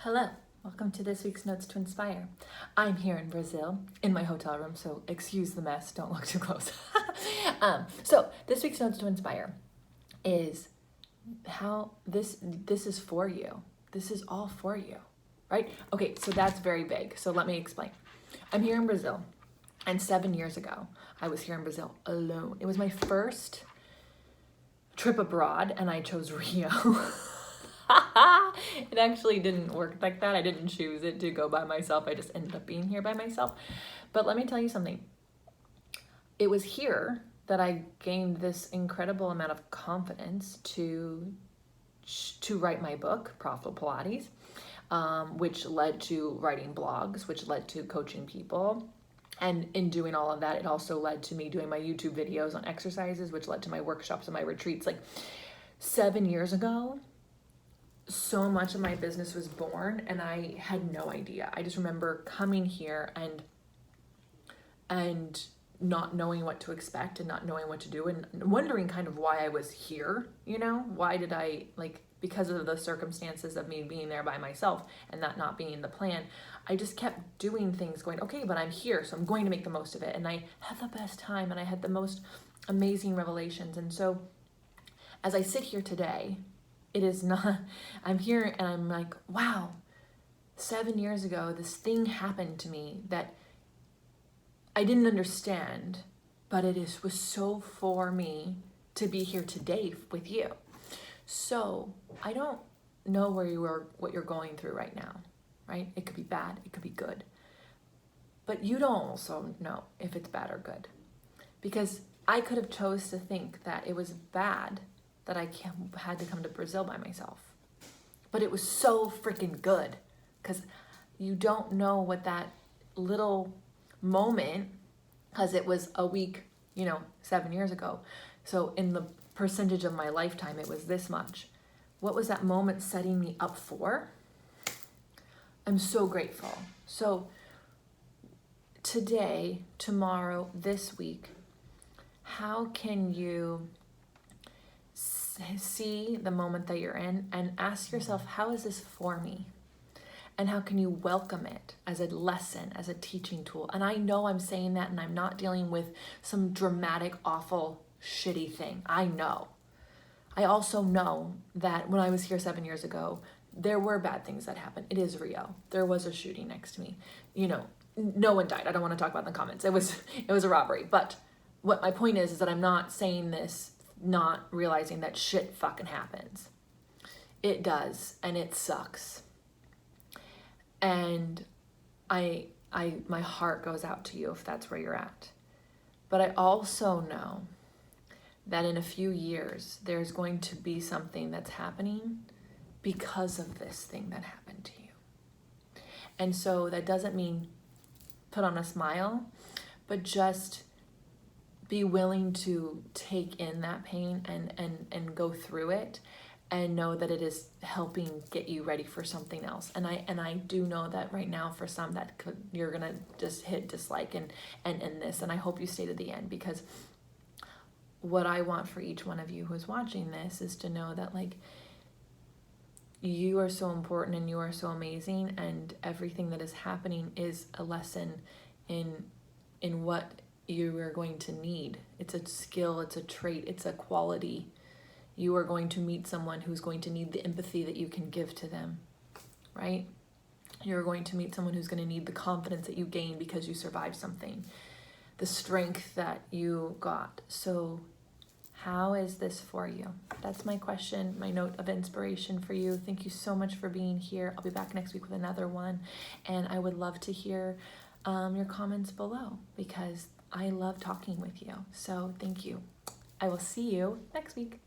Hello, welcome to this week's Notes to Inspire. I'm here in Brazil in my hotel room, so excuse the mess, don't look too close. So this week's Notes to Inspire is how this is for you. This is all for you, right? Okay, so that's very vague, so let me explain. I'm here in Brazil, and 7 years ago, I was here in Brazil alone. It was my first trip abroad, and I chose Rio. It actually didn't work like that. I didn't choose it to go by myself. I just ended up being here by myself. But let me tell you something. It was here that I gained this incredible amount of confidence to write my book, Profitable Pilates, which led to writing blogs, which led to coaching people. And in doing all of that, it also led to me doing my YouTube videos on exercises, which led to my workshops and my retreats. Like 7 years ago, so much of my business was born and I had no idea. I just remember coming here and not knowing what to expect and not knowing what to do and wondering kind of why I was here, you know? Why did I, because of the circumstances of me being there by myself and that not being the plan, I just kept doing things going, okay, but I'm here, so I'm going to make the most of it. And I had the best time and I had the most amazing revelations. And so as I sit here today, it is not, I'm here and I'm like, wow, 7 years ago, this thing happened to me that I didn't understand, but was so for me to be here today with you. So I don't know what you're going through right now, right? It could be bad, it could be good, but you don't also know if it's bad or good, because I could have chose to think that it was bad that I had to come to Brazil by myself. But it was so freaking good, because you don't know what that little moment, because it was a week, 7 years ago. So in the percentage of my lifetime, it was this much. What was that moment setting me up for? I'm so grateful. So today, tomorrow, this week, how can you see the moment that you're in and ask yourself, how is this for me? And how can you welcome it as a lesson, as a teaching tool? And I know I'm saying that and I'm not dealing with some dramatic, awful, shitty thing. I know. I also know that when I was here 7 years ago, there were bad things that happened. It is Rio. There was a shooting next to me. No one died. I don't want to talk about it in the comments. It was a robbery. But what my point is that I'm not saying this not realizing that shit fucking happens. It does, and it sucks. And my heart goes out to you if that's where you're at. But I also know that in a few years, there's going to be something that's happening because of this thing that happened to you. And so that doesn't mean put on a smile, but just be willing to take in that pain and go through it and know that it is helping get you ready for something else. And I do know that right now for some you're gonna just hit dislike and end this. And I hope you stay to the end, because what I want for each one of you who's watching this is to know that you are so important and you are so amazing, and everything that is happening is a lesson in what you are going to need. It's a skill, it's a trait, it's a quality. You are going to meet someone who's going to need the empathy that you can give to them, right? You're going to meet someone who's going to need the confidence that you gain because you survived something, the strength that you got. So how is this for you? That's my question, my note of inspiration for you. Thank you so much for being here. I'll be back next week with another one, and I would love to hear your comments below, because I love talking with you. So thank you. I will see you next week.